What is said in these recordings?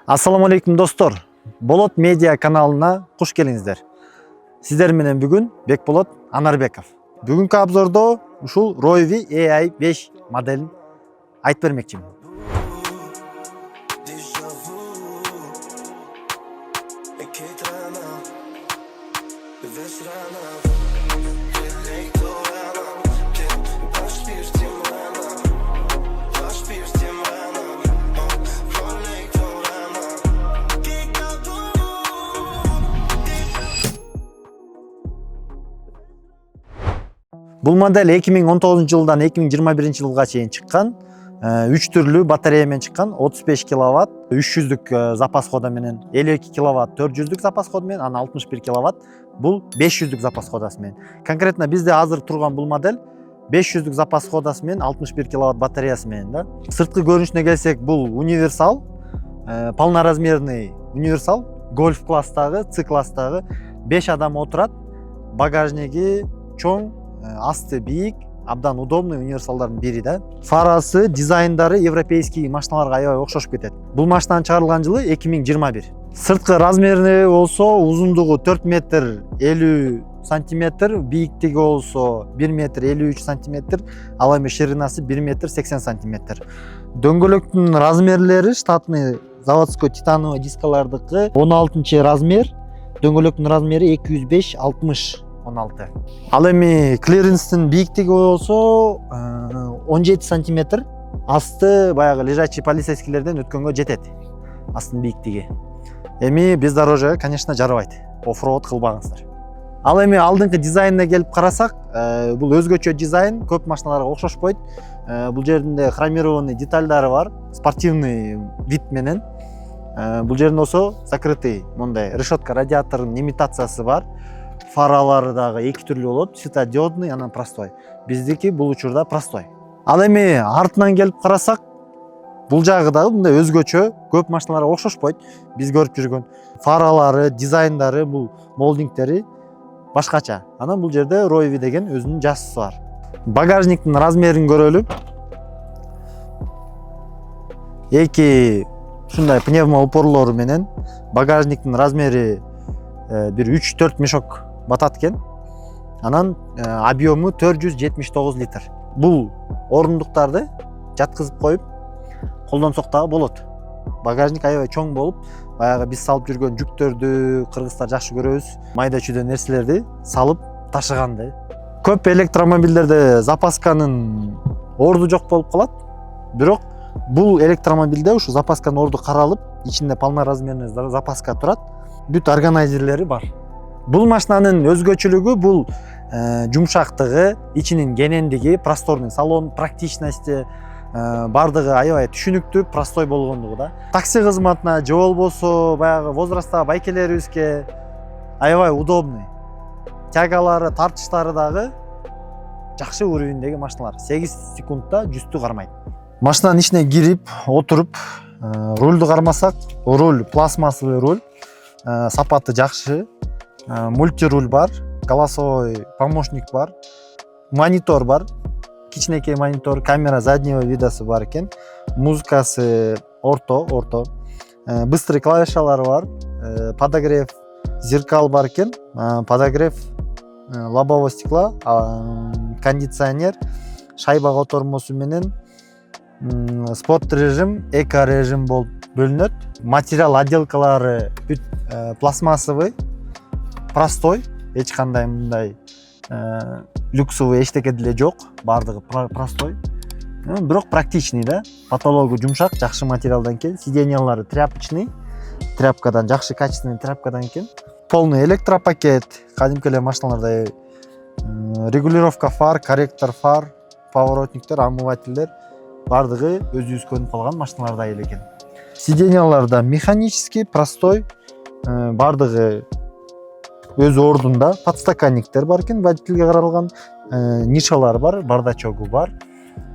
Assalamu alaikum достор. Болот медиа каналына куш келиңиздер. Сиздер менен бүгүн Бекболот Анарбеков. Бүгүнкү обзордо ушул Rovi AI 5 моделин айтып бермекчимин. Бул модель 2019 жылдан 2021 жылга чейин чыккан. 3 түрлүү батарея менен чыккан. 35 киловатт 300-дүк запас ходу менен, 52 киловатт 400-дүк запас ходу менен, анан 61 киловатт бул 500-дүк запас ходасы менен. Конкретно бизде азыр турган бул модель 500-дүк запас ходасы менен 61 киловатт батареясы менен да. Сырткы көрүнүшүнө келсек, бул универсал, полноразмерный универсал, гольф класстагы, С класстагы 5 адам отурат. Багажниги чоң, асты бийик, абдан удобный универсалдардын бири да. Фарасы, дизайндары европейский машиналарга аябай окшошуп кетет. Бул машинанын чыгарылган жылы 2021. Сырткы размери болсо узундугу 4 метр 50 сантиметр, бийиктиги болсо 1 метр 53 сантиметр, ал эми ширинасы 1 метр 80 сантиметр. Дөңгөлөктүн размерлери штатный заводской титановый дискалардыкы 16 размер, дөңгөлөктүн размери 205-60. 16. Ал эми клиренстин бийиктиги болсо 17 сантиметр. Асты баягы лежачий полицейскийлерден өткөнгө жетет. Астын бийиктиги. Эми бездорожьега, конечно, жарабайт. Оффроуд кылбаңыздар. Ал эми алдыңкы дизайнына келип карасак, бул өзгөчө дизайн, көп машиналарга окшошпойт. Бул жеринде хромированный детальдары бар, спортивный вид менен. Бул жеринде болсо закрытый мондай решетка радиаторунун имитациясы бар. Фаралары дагы эки түрлүү болот, светодиодный, анан простой. Биздики бул учурда простой. Ал эми артынан келип карасак, бул жагы дагы мындай өзгөчө, көп машиналарга окшошпойт. Биз көрүп жүргөн фаралары, дизайндары, бул молдингтери башкача. Анан бул жерде Rovi деген өзүнүн жасысы бар. Багажниктин размерин көрөлү. Эки ушундай пневмо упорлору менен багажниктин размери бир 3-4 мешок батат экен. Анан объему 479 литр. Бул орундуктарды жаткызып коюп колдонсок дагы болот. Багажник аябай чоң болуп, баягы биз салып жүргөн жүктөрдү кыргыздар жакшы көрөбүз. Майда чүйдө нерселерди салып ташыганды. Көп электромобилдерде запасканын орду жок болуп калат. Бирок бул электромобилде ушу запасканын орду каралып, ичинде полный размерный запаска турат. Бүт органайзерлери бар. Бул машинанын өзгөчөлүгү бул жумшактыгы, ичинин кенендиги, просторный салон, практичности, бардыгы аябай түшүнүктүү, простой болгондугу да. Такси кызматына же болбосо баягы возрасттагы байкелерибизге аябай удобный. Тягалары, тартыштары дагы жакшы уровендеги машиналар. 8 секундта 100-тү кармайт. Машинанын ичине кирип, отуруп, рульду кармасак, руль пластмассовый руль. Сапаты жакшы, мультируль бар, голосовой помощник бар, монитор бар, кичинекей монитор, камера заднего видасы бар экен, музыкасы орто, быстрый клавишалары бар, подогрев зеркал бар экен, подогрев лобового стекла, кондиционер, шайба котормосу менен, спорт режим, эко режим болуп бөлүнөт. Материал отделкалары бүт пластмассовый, простой, эч кандай мындай люксовый эчтеке деле жок, бардыгы простой. Бирок практичный да. Потологу жумшак, жакшы материалдан экен. Сиденьялары тряпочный, тряпкадан, жакшы качественный тряпкадан экен. Полный электропакет, кадимки эле машиналарда регулировка фар, корректор фар, поворотниктер, омывательдер бардыгы өзүбүз көрүнүп калган машиналарда эле экен. Сиденьяларда механический, простой, бардыгы өз ордунда, подстаканниктер бар экен, водительге каралган, нишалар бар, бардачогу бар,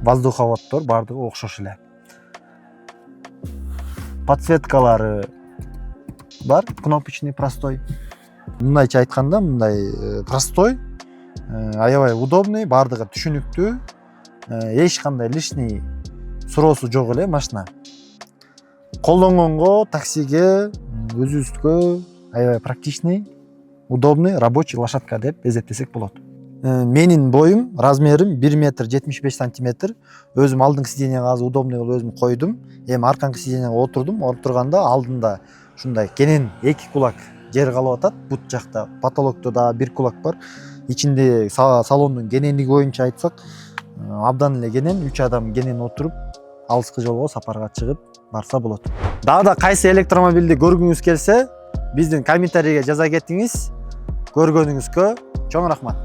воздуховоддор бардыгы окшош эле. Подсветкалары бар, кнопочный, простой. Мындайча айтканда, мындай простой, аябай удобный, бардыгы түшүнүктүү, эч кандай лишний суроосу жок эле машина. колдонгонго, таксиге, өзүбүзгө аябай практичный, удобный рабочий лошадка деп эсептесек болот. Менин боюм, размерим 1 метр 75 сантиметр. Өзүм алдыңкы сиденияга азыр удобный кылып өзүм койдум. Эми арканкы сиденияга отурдум. Отурганда алдында ушундай кенен 2 кулак жер калып атат. Бут жакта потолокто да 1 кулак бар. Ичинде салондун кенендиги боюнча айтсак, абдан эле кенен, 3 адам кенен отуруп, алыскы жолго сапарга чыгып барса болот. Дагы да кайсы электромобилди көргүңүз келсе, биздин комментарийге жаза кетиңиз. Көргөнүңүзгө чоң рахмат.